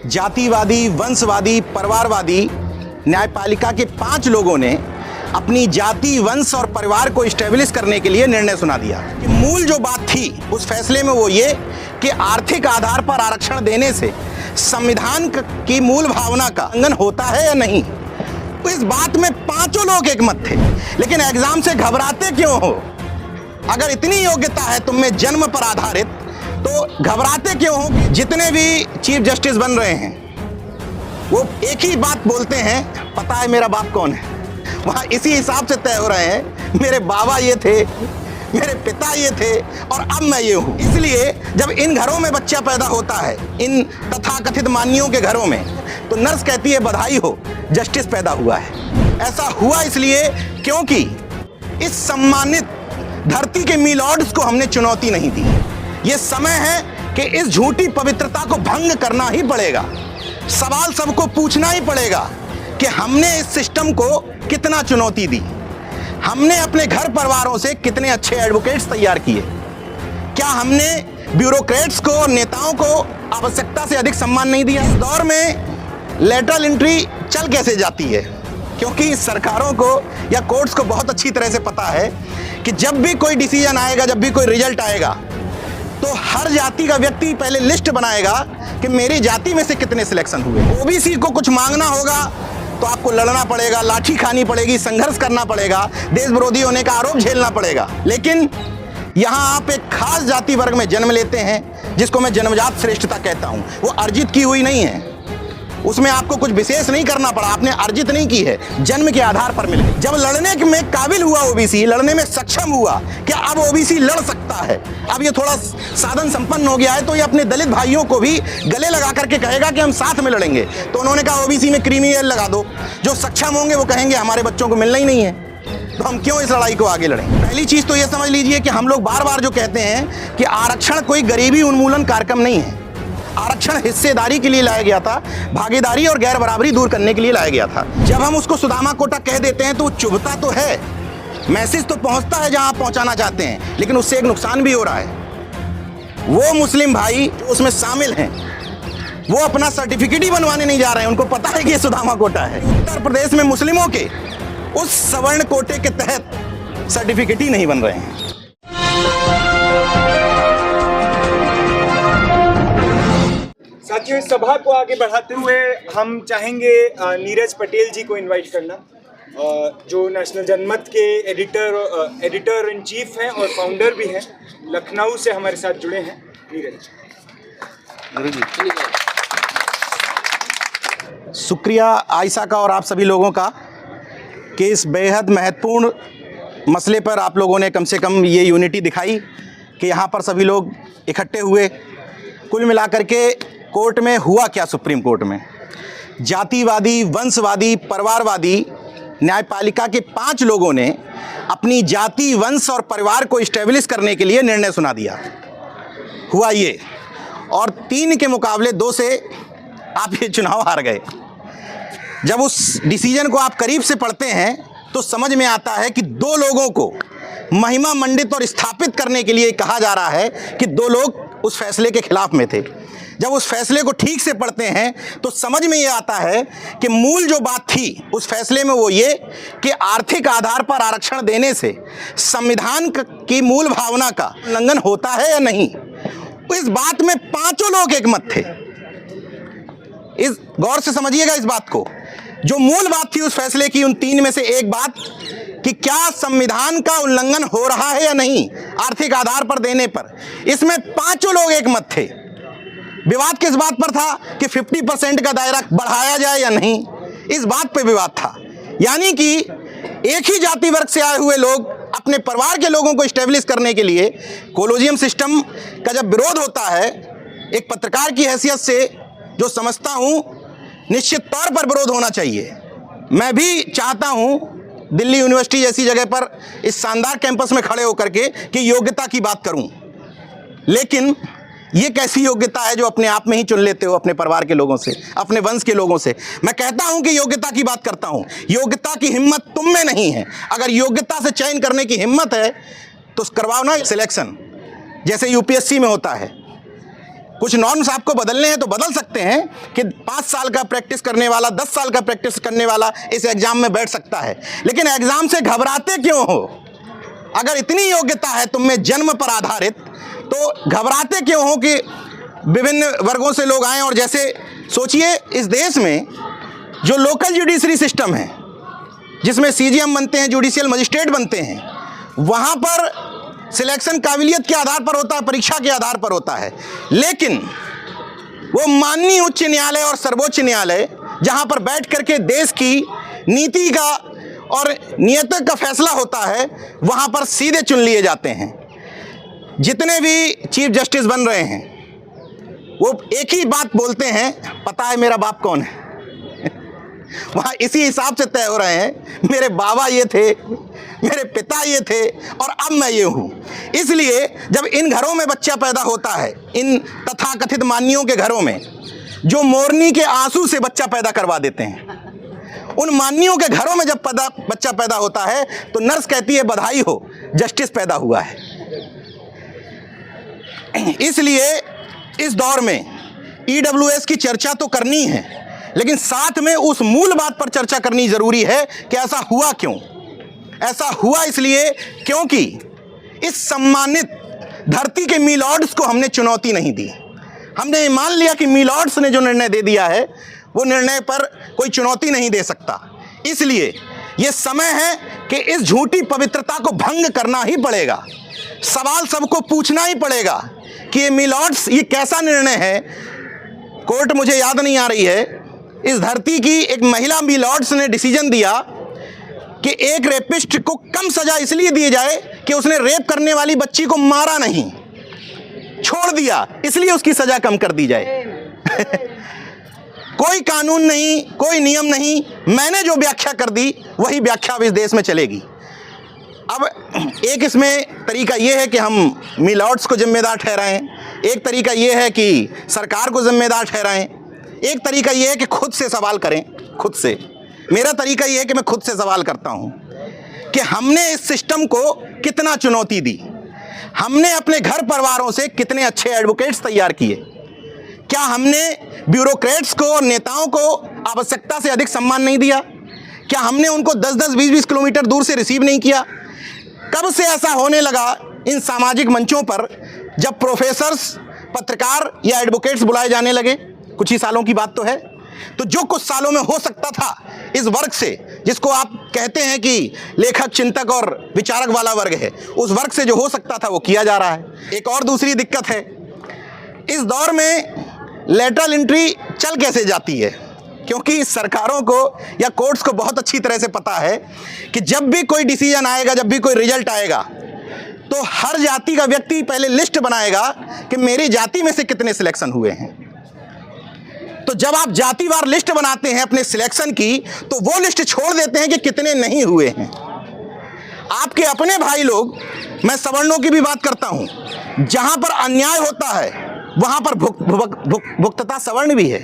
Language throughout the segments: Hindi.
जातिवादी, वंशवादी, परिवारवादी न्यायपालिका के 5 लोगों ने अपनी जाति, वंश और परिवार को स्टेब्लिश करने के लिए निर्णय सुना दिया कि मूल जो बात थी उस फैसले में वो ये कि आर्थिक आधार पर आरक्षण देने से संविधान की मूल भावना का उल्लंघन होता है या नहीं। तो इस बात में 5 लोग एक मत थे। लेकिन एग्जाम से घबराते क्यों हो? अगर इतनी योग्यता है तुम में जन्म पर आधारित, तो घबराते क्यों हो? जितने भी चीफ जस्टिस बन रहे हैं वो एक ही बात बोलते हैं, पता है मेरा बाप कौन है। वहाँ इसी हिसाब से तय हो रहे हैं, मेरे बाबा ये थे, मेरे पिता ये थे और अब मैं ये हूँ। इसलिए जब इन घरों में बच्चा पैदा होता है, इन तथाकथित मानियों के घरों में, तो नर्स कहती है बधाई हो, जस्टिस पैदा हुआ है। ऐसा हुआ इसलिए क्योंकि इस सम्मानित धरती के मिलॉर्ड्स को हमने चुनौती नहीं दी। ये समय है कि इस झूठी पवित्रता को भंग करना ही पड़ेगा। सवाल सबको पूछना ही पड़ेगा कि हमने इस सिस्टम को कितना चुनौती दी, हमने अपने घर परिवारों से कितने अच्छे एडवोकेट्स तैयार किए, क्या हमने ब्यूरोक्रेट्स को और नेताओं को आवश्यकता से अधिक सम्मान नहीं दिया। इस दौर में लेटरल एंट्री चल कैसे जाती है? क्योंकि सरकारों को या कोर्ट्स को बहुत अच्छी तरह से पता है कि जब भी कोई डिसीजन आएगा, जब भी कोई रिजल्ट आएगा, तो हर जाति का व्यक्ति पहले लिस्ट बनाएगा कि मेरी जाति में से कितने सिलेक्शन हुए। ओबीसी को कुछ मांगना होगा तो आपको लड़ना पड़ेगा, लाठी खानी पड़ेगी, संघर्ष करना पड़ेगा, देश विरोधी होने का आरोप झेलना पड़ेगा। लेकिन यहाँ आप एक खास जाति वर्ग में जन्म लेते हैं जिसको मैं जन्मजात श्रेष्ठता कहता हूँ। वो अर्जित की हुई नहीं है, उसमें आपको कुछ विशेष नहीं करना पड़ा, आपने अर्जित नहीं की है, जन्म के आधार पर मिल गई। जब लड़ने में काबिल हुआ ओबीसी, लड़ने में सक्षम हुआ, क्या अब ओबीसी लड़ सकता है? अब ये थोड़ा साधन संपन्न हो गया है तो ये अपने दलित भाइयों को भी गले लगा करके कहेगा कि हम साथ में लड़ेंगे। तो उन्होंने कहा ओबीसी में क्रीमिनल लगा दो। जो सक्षम होंगे वो कहेंगे हमारे बच्चों को मिलना ही नहीं है, तो हम क्यों इस लड़ाई को आगे लड़ें। पहली चीज तो ये समझ लीजिए कि हम लोग बार बार जो कहते हैं कि आरक्षण कोई गरीबी उन्मूलन कार्यक्रम नहीं है। आरक्षण हिस्सेदारी के लिए लाया गया था, भागीदारी और गैर बराबरी दूर करने के लिए लाया गया था। जब हम उसको सुदामा कोटा कह देते हैं तो चुभता तो है, मैसेज तो पहुंचता है जहां आप पहुंचाना चाहते हैं, लेकिन उससे एक नुकसान भी हो रहा है। वो मुस्लिम भाई जो उसमें शामिल हैं वो अपना सर्टिफिकेट ही बनवाने नहीं जा रहे हैं, उनको पता है कि ये सुदामा कोटा है। उत्तर प्रदेश में मुस्लिमों के उस सवर्ण कोटे के तहत सर्टिफिकेट ही नहीं बन रहे हैं। साथियों, इस सभा को आगे बढ़ाते हुए हम चाहेंगे नीरज पटेल जी को इनवाइट करना, जो नेशनल जनमत के एडिटर इन चीफ हैं और फाउंडर भी हैं, लखनऊ से हमारे साथ जुड़े हैं। नीरज। शुक्रिया आयशा का और आप सभी लोगों का कि इस बेहद महत्वपूर्ण मसले पर आप लोगों ने कम से कम ये यूनिटी दिखाई कि यहाँ पर सभी लोग इकट्ठे हुए। कुल मिलाकर के कोर्ट में हुआ क्या? सुप्रीम कोर्ट में जातिवादी, वंशवादी, परिवारवादी न्यायपालिका के 5 लोगों ने अपनी जाति, वंश और परिवार को स्टेब्लिश करने के लिए निर्णय सुना दिया। हुआ ये, और 3 के मुकाबले 2 से आप ये चुनाव हार गए। जब उस डिसीजन को आप करीब से पढ़ते हैं तो समझ में आता है कि 2 लोगों को महिमा मंडित और स्थापित करने के लिए कहा जा रहा है कि 2 लोग उस फैसले के खिलाफ में थे। जब उस फैसले को ठीक से पढ़ते हैं तो समझ में ये आता है कि मूल जो बात थी उस फैसले में वो ये कि आर्थिक आधार पर आरक्षण देने से संविधान की मूल भावना का उल्लंघन होता है या नहीं। तो इस बात में 5 लोग एक मत थे। इस गौर से समझिएगा इस बात को। जो मूल बात थी उस फैसले की, उन 3 में से एक बात कि क्या संविधान का उल्लंघन हो रहा है या नहीं आर्थिक आधार पर देने पर, इसमें 5 लोग एक मत थे। विवाद किस बात पर था कि 50% का दायरा बढ़ाया जाए या नहीं, इस बात पे विवाद था। यानी कि एक ही जाति वर्ग से आए हुए लोग अपने परिवार के लोगों को स्टेब्लिश करने के लिए कोलोजियम सिस्टम का जब विरोध होता है, एक पत्रकार की हैसियत से जो समझता हूं निश्चित तौर पर विरोध होना चाहिए। मैं भी चाहता हूं दिल्ली यूनिवर्सिटी जैसी जगह पर इस शानदार कैंपस में खड़े होकर के कि योग्यता की बात करूं, लेकिन ये कैसी योग्यता है जो अपने आप में ही चुन लेते हो अपने परिवार के लोगों से, अपने वंश के लोगों से। मैं कहता हूं कि योग्यता की बात करता हूं। योग्यता की हिम्मत तुम में नहीं है। अगर योग्यता से चयन करने की हिम्मत है तो करवाओ ना सिलेक्शन, जैसे यूपीएससी में होता है। कुछ नॉर्म्स आपको बदलने हैं तो बदल सकते हैं कि 5 साल का प्रैक्टिस करने वाला, 10 साल का प्रैक्टिस करने वाला इस एग्जाम में बैठ सकता है, लेकिन एग्जाम से घबराते क्यों हो? अगर इतनी योग्यता है तुम में जन्म पर आधारित, तो घबराते क्यों हो कि विभिन्न वर्गों से लोग आएं? और जैसे सोचिए, इस देश में जो लोकल जुडिशरी सिस्टम है, जिसमें सीजीएम बनते हैं, जुडिशियल मजिस्ट्रेट बनते हैं, वहाँ पर सिलेक्शन काबिलियत के आधार पर होता है, परीक्षा के आधार पर होता है। लेकिन वो माननीय उच्च न्यायालय और सर्वोच्च न्यायालय, जहाँ पर बैठ करके देश की नीति का और नियत का फैसला होता है, वहाँ पर सीधे चुन लिए जाते हैं। जितने भी चीफ जस्टिस बन रहे हैं वो एक ही बात बोलते हैं, पता है मेरा बाप कौन है। वहाँ इसी हिसाब से तय हो रहे हैं, मेरे बाबा ये थे, मेरे पिता ये थे और अब मैं ये हूँ। इसलिए जब इन घरों में बच्चा पैदा होता है, इन तथाकथित मानियों के घरों में, जो मोरनी के आंसू से बच्चा पैदा करवा देते हैं, उन मानियों के घरों में जब बच्चा पैदा होता है तो नर्स कहती है बधाई हो, जस्टिस पैदा हुआ है। इसलिए इस दौर में ईडब्ल्यूएस की चर्चा तो करनी है, लेकिन साथ में उस मूल बात पर चर्चा करनी जरूरी है कि ऐसा हुआ क्यों। ऐसा हुआ इसलिए क्योंकि इस सम्मानित धरती के मीलॉर्ड्स को हमने चुनौती नहीं दी। हमने मान लिया कि मीलॉर्ड्स ने जो निर्णय दे दिया है, वो निर्णय पर कोई चुनौती नहीं दे सकता। इसलिए ये समय है कि इस झूठी पवित्रता को भंग करना ही पड़ेगा। सवाल सबको पूछना ही पड़ेगा कि ये मीलॉर्ड्स, ये कैसा निर्णय है। कोर्ट मुझे याद नहीं आ रही है, इस धरती की एक महिला मीलॉर्ड्स ने डिसीजन दिया कि एक रेपिस्ट को कम सजा इसलिए दी जाए कि उसने रेप करने वाली बच्ची को मारा नहीं, छोड़ दिया, इसलिए उसकी सजा कम कर दी जाए। कोई कानून नहीं, कोई नियम नहीं, मैंने जो व्याख्या कर दी वही व्याख्या अब इस देश में चलेगी। अब एक इसमें तरीका ये है कि हम मीलॉर्ड्स को जिम्मेदार ठहराएं, एक तरीका ये है कि सरकार को जिम्मेदार ठहराएं, एक तरीका ये है कि खुद से सवाल करें, खुद से। मेरा तरीका ये है कि मैं खुद से सवाल करता हूँ कि हमने इस सिस्टम को कितना चुनौती दी, हमने अपने घर परिवारों से कितने अच्छे एडवोकेट्स तैयार किए, क्या हमने ब्यूरोक्रेट्स को और नेताओं को आवश्यकता से अधिक सम्मान नहीं दिया, क्या हमने उनको 10-10, 20-20 किलोमीटर दूर से रिसीव नहीं किया। कब से ऐसा होने लगा इन सामाजिक मंचों पर, जब प्रोफेसर्स, पत्रकार या एडवोकेट्स बुलाए जाने लगे। कुछ ही सालों की बात तो है। तो जो कुछ सालों में हो सकता था इस वर्ग से, जिसको आप कहते हैं कि लेखक, चिंतक और विचारक वाला वर्ग है, उस वर्ग से जो हो सकता था वो किया जा रहा है। एक और दूसरी दिक्कत है, इस दौर में लेटरल एंट्री चल कैसे जाती है, क्योंकि सरकारों को या कोर्ट्स को बहुत अच्छी तरह से पता है कि जब भी कोई डिसीजन आएगा, जब भी कोई रिजल्ट आएगा, तो हर जाति का व्यक्ति पहले लिस्ट बनाएगा कि मेरी जाति में से कितने सिलेक्शन हुए हैं। तो जब आप जातिवार लिस्ट बनाते हैं अपने सिलेक्शन की, तो वो लिस्ट छोड़ देते हैं कि कितने नहीं हुए हैं। आपके अपने भाई लोग, मैं सवर्णों की भी बात करता हूं, जहां पर अन्याय होता है वहां पर भुक्तता सवर्ण भी है।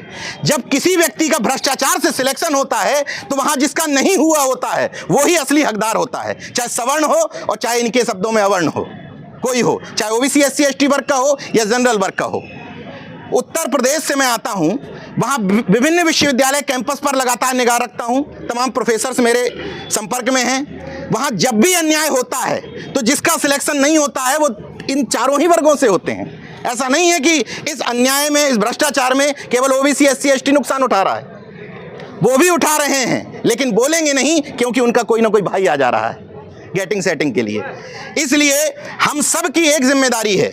जब किसी व्यक्ति का भ्रष्टाचार से सिलेक्शन होता है तो वहां जिसका नहीं हुआ होता है वही असली हकदार होता है, चाहे सवर्ण हो और चाहे इनके शब्दों में अवर्ण हो, कोई हो, चाहे ओबीसी, एससी, एसटी वर्ग का हो या जनरल वर्ग का हो। उत्तर प्रदेश से मैं आता हूं, वहां विभिन्न विश्वविद्यालय कैंपस पर लगातार निगाह रखता हूं, तमाम प्रोफेसर्स मेरे संपर्क में हैं। वहां जब भी अन्याय होता है तो जिसका सिलेक्शन नहीं होता है वो इन चारों ही वर्गों से होते हैं। ऐसा नहीं है कि इस अन्याय में, इस भ्रष्टाचार में केवल ओबीसी, एससी, एसटी नुकसान उठा रहा है, वो भी उठा रहे हैं, लेकिन बोलेंगे नहीं क्योंकि उनका कोई ना कोई भाई आ जा रहा है गेटिंग सेटिंग के लिए। इसलिए हम सब की एक जिम्मेदारी है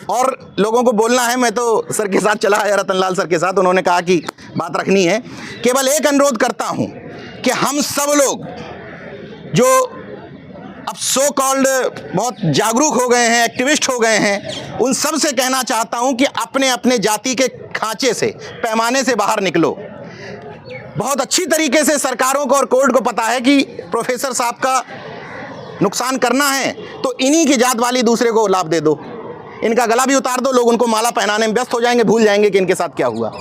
और लोगों को बोलना है। मैं तो सर के साथ चला आया, रतनलाल सर के साथ, उन्होंने कहा कि बात रखनी है। केवल एक अनुरोध करता हूं कि हम सब लोग जो अब सो कॉल्ड बहुत जागरूक हो गए हैं, एक्टिविस्ट हो गए हैं, उन सब से कहना चाहता हूं कि अपने अपने जाति के खांचे से, पैमाने से बाहर निकलो। बहुत अच्छी तरीके से सरकारों को और कोर्ट को पता है कि प्रोफेसर साहब का नुकसान करना है तो इन्हीं की जात वाली दूसरे को लाभ दे दो, इनका गला भी उतार दो, लोग उनको माला पहनाने में व्यस्त हो जाएंगे, भूल जाएंगे कि इनके साथ क्या हुआ।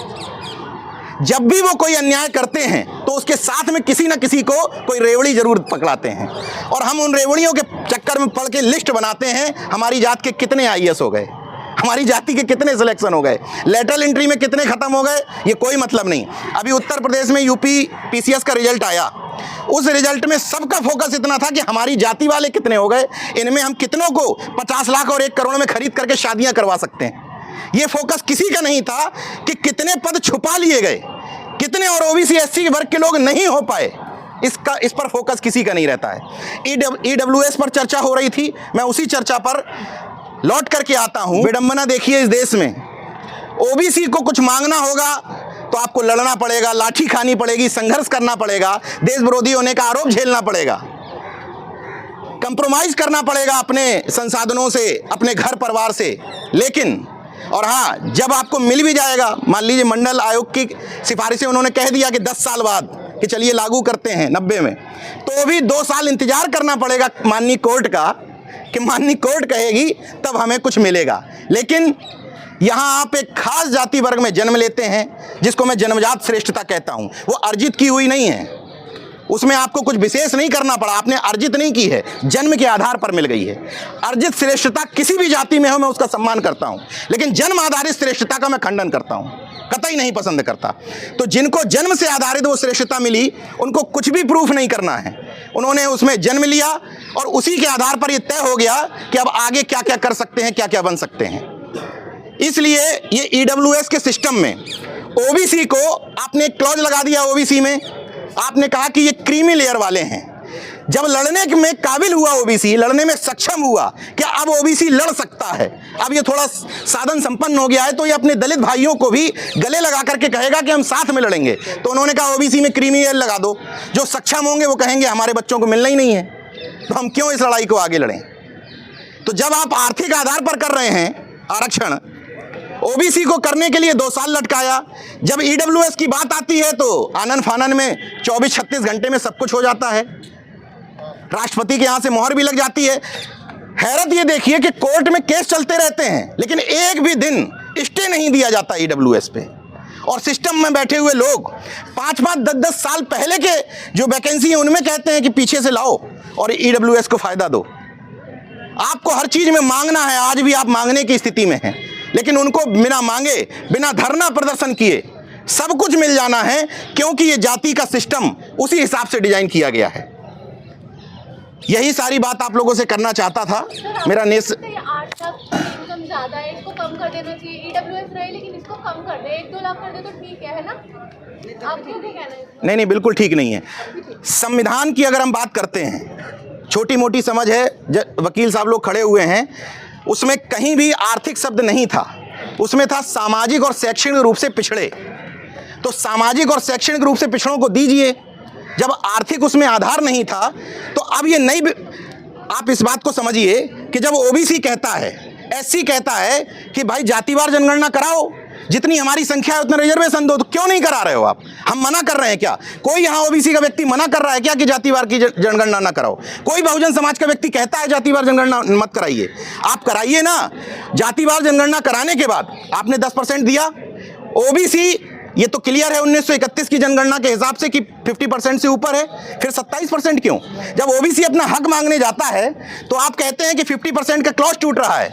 जब भी वो कोई अन्याय करते हैं तो उसके साथ में किसी न किसी को कोई रेवड़ी जरूर पकड़ाते हैं और हम उन रेवड़ियों के चक्कर में पड़ के लिस्ट बनाते हैं, हमारी जात के कितने आईएएस हो गए, हमारी जाति के कितने सिलेक्शन हो गए, लेटरल एंट्री में कितने खत्म हो गए, ये कोई मतलब नहीं। अभी उत्तर प्रदेश में यूपी पीसीएस का रिजल्ट आया, उस रिजल्ट में सबका फोकस इतना था कि हमारी जाति वाले कितने हो गए, इनमें हम कितनों को 50 लाख और 1 करोड़ में खरीद करके शादियां करवा सकते हैं। ये फोकस किसी का नहीं था कि कितने पद छुपा लिए गए, कितने और ओबीसी एससी वर्ग के लोग नहीं हो पाए, इस पर फोकस किसी का नहीं रहता है। ईडब्ल्यूएस पर चर्चा हो रही थी, मैं उसी चर्चा पर लौट करके आता हूं। विडंबना देखिए इस देश में, ओबीसी को कुछ मांगना होगा तो आपको लड़ना पड़ेगा, लाठी खानी पड़ेगी, संघर्ष करना पड़ेगा, देश विरोधी होने का आरोप झेलना पड़ेगा, कंप्रोमाइज करना पड़ेगा अपने संसाधनों से, अपने घर परिवार से। लेकिन और हाँ, जब आपको मिल भी जाएगा, मान लीजिए मंडल आयोग की सिफारिशें उन्होंने कह दिया कि 10 साल बाद कि चलिए लागू करते हैं 90 में, तो भी 2 साल इंतजार करना पड़ेगा माननीय कोर्ट का, कि माननीय कोर्ट कहेगी तब हमें कुछ मिलेगा। लेकिन यहाँ आप एक खास जाति वर्ग में जन्म लेते हैं, जिसको मैं जन्मजात श्रेष्ठता कहता हूँ, वो अर्जित की हुई नहीं है, उसमें आपको कुछ विशेष नहीं करना पड़ा, आपने अर्जित नहीं की है, जन्म के आधार पर मिल गई है। अर्जित श्रेष्ठता किसी भी जाति में हो, मैं उसका सम्मान करता हूं, लेकिन जन्म आधारित श्रेष्ठता का मैं खंडन करता हूं, कतई नहीं पसंद करता। तो जिनको जन्म से आधारित वो श्रेष्ठता मिली, उनको कुछ भी प्रूफ नहीं करना है, उन्होंने उसमें जन्म लिया और उसी के आधार पर यह तय हो गया कि अब आगे क्या क्या कर सकते हैं, क्या क्या बन सकते हैं। इसलिए ये ईडब्ल्यूएस के सिस्टम में ओबीसी को आपने एक क्लॉज लगा दिया, ओबीसी में आपने कहा कि ये क्रीमी लेयर वाले हैं। जब लड़ने में काबिल हुआ ओबीसी, लड़ने में सक्षम हुआ, क्या अब ओबीसी लड़ सकता है, अब ये थोड़ा साधन संपन्न हो गया है, तो ये अपने दलित भाइयों को भी गले लगा करके कहेगा कि हम साथ में लड़ेंगे। तो उन्होंने कहा ओबीसी में क्रीमी लेयर लगा दो, जो सक्षम होंगे वो कहेंगे हमारे बच्चों को मिलना ही नहीं है, तो हम क्यों इस लड़ाई को आगे लड़ें। तो जब आप आर्थिक आधार पर कर रहे हैं आरक्षण, ओबीसी को करने के लिए 2 साल लटकाया, जब ईडब्ल्यूएस की बात आती है तो आनन फानन में 24-36 घंटे में सब कुछ हो जाता है, राष्ट्रपति के यहां से मोहर भी लग जाती है। हैरत ये देखिए कि कोर्ट में केस चलते रहते हैं, लेकिन एक भी दिन स्टे नहीं दिया जाता ईडब्ल्यूएस पे, और सिस्टम में बैठे हुए लोग 5-5, 10-10 साल पहले के जो वैकेंसी है उनमें कहते हैं कि पीछे से लाओ और ईडब्ल्यूएस को फायदा दो। आपको हर चीज में मांगना है, आज भी आप मांगने की स्थिति में हैं, लेकिन उनको बिना मांगे, बिना धरना प्रदर्शन किए सब कुछ मिल जाना है, क्योंकि ये जाति का सिस्टम उसी हिसाब से डिजाइन किया गया है। यही सारी बात आप लोगों से करना चाहता था। मेरा नेस इनकम ज्यादा है, इसको कम कर देना चाहिए। ईडब्ल्यूएस रहे लेकिन इसको कम कर दे, 1-2 लाख कर दे तो ठीक है ना? आपको क्या कहना है? नहीं, बिल्कुल ठीक नहीं है। संविधान की अगर हम बात करते हैं, छोटी मोटी समझ है, वकील साहब लोग खड़े हुए हैं, उसमें कहीं भी आर्थिक शब्द नहीं था, उसमें था सामाजिक और शैक्षणिक रूप से पिछड़े। तो सामाजिक और शैक्षणिक रूप से पिछड़ों को दीजिए, जब आर्थिक उसमें आधार नहीं था। तो अब ये नई, आप इस बात को समझिए कि जब ओबीसी कहता है, एससी कहता है कि भाई जातिवार जनगणना कराओ, जितनी हमारी संख्या है उतना रिजर्वेशन दो, तो क्यों नहीं करा रहे हो आप? हम मना कर रहे हैं क्या? कोई यहाँ ओबीसी का व्यक्ति मना कर रहा है क्या कि जातिवार की जनगणना ना कराओ? कोई बहुजन समाज का व्यक्ति कहता है जातिवार जनगणना मत कराइए? आप कराइए ना। जातिवार जनगणना कराने के बाद आपने 10% दिया, ओबीसी ये तो क्लियर है 1931 की जनगणना के हिसाब से कि 50% से ऊपर है, फिर 27% क्यों? जब ओबीसी अपना हक मांगने जाता है तो आप कहते हैं कि 50% का क्लॉज टूट रहा है,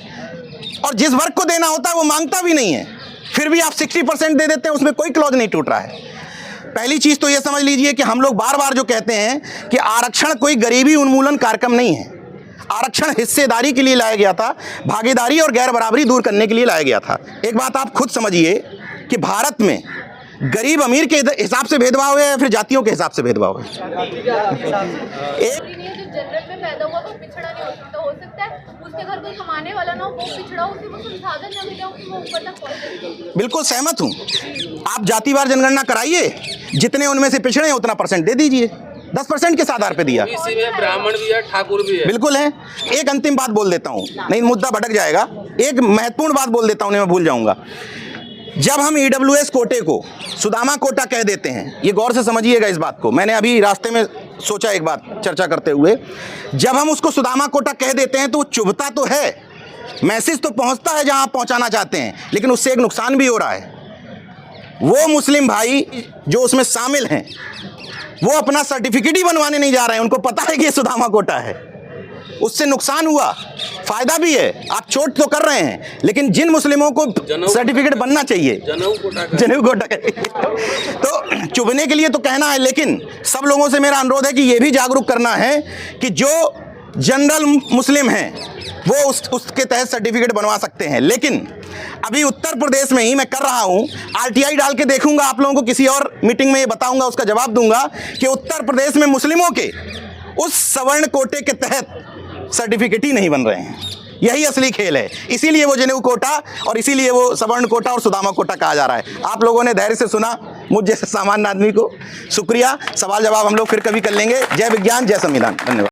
और जिस वर्ग को देना होता है वो मांगता भी नहीं है, फिर भी आप 60% दे देते हैं, उसमें कोई क्लॉज नहीं टूट रहा है। पहली चीज तो ये समझ लीजिए कि हम लोग बार बार जो कहते हैं कि आरक्षण कोई गरीबी उन्मूलन कार्यक्रम नहीं है। आरक्षण हिस्सेदारी के लिए लाया गया था, भागीदारी और गैर बराबरी दूर करने के लिए लाया गया था। एक बात आप खुद समझिए कि भारत में गरीब अमीर के हिसाब से भेदभाव है या फिर जातियों के हिसाब से भेदभाव है? जनरल में पैदा हुआ वो पिछड़ा नहीं हो सकता है उसके घर कोई कमाने वाला ना हो, वो पिछड़ा हो, उसी को संसाधन न मिले, वो ऊपर तक पहुंचे। बिल्कुल सहमत हूँ। आप जातिवार जनगणना कराइए, जितने उनमें से पिछड़े हैं उतना % दे दीजिए। 10% किस आधार पे दिया? ब्राह्मण भी है, ठाकुर भी है। बिल्कुल है। एक अंतिम बात बोल देता हूँ, नहीं मुद्दा भटक जाएगा। एक महत्वपूर्ण बात बोल देता हूँ, नहीं मैं भूल जाऊंगा। जब हम ईडब्ल्यूएस कोटे को सुदामा कोटा कह देते हैं, ये गौर से समझिएगा इस बात को, मैंने अभी रास्ते में सोचा एक बात चर्चा करते हुए, जब हम उसको सुदामा कोटा कह देते हैं तो चुभता तो है, मैसेज तो पहुंचता है जहां आप पहुंचाना चाहते हैं, लेकिन उससे एक नुकसान भी हो रहा है। वो मुस्लिम भाई जो उसमें शामिल हैं वो अपना सर्टिफिकेट ही बनवाने नहीं जा रहे हैं, उनको पता है कि ये सुदामा कोटा है। उससे नुकसान हुआ, फायदा भी है, आप चोट तो कर रहे हैं, लेकिन जिन मुस्लिमों को सर्टिफिकेट बनना चाहिए जनेऊ कोटा तो चुभने के लिए तो कहना है, लेकिन सब लोगों से मेरा अनुरोध है कि ये भी जागरूक करना है कि जो जनरल मुस्लिम हैं वो उसके तहत सर्टिफिकेट बनवा सकते हैं। लेकिन अभी उत्तर प्रदेश में ही मैं कर रहा हूं, आरटीआई डाल के देखूंगा, आप लोगों को किसी और मीटिंग में ये बताऊंगा, उसका जवाब दूंगा कि उत्तर प्रदेश में मुस्लिमों के उस सवर्ण कोटे के तहत सर्टिफिकेट ही नहीं बन रहे हैं। यही असली खेल है, इसीलिए वो जनेऊ कोटा और इसीलिए वो सवर्ण कोटा और सुदामा कोटा कहा जा रहा है। आप लोगों ने धैर्य से सुना, मुझ जैसे सामान्य आदमी को शुक्रिया। सवाल जवाब हम लोग फिर कभी कर लेंगे। जय विज्ञान, जय संविधान, धन्यवाद।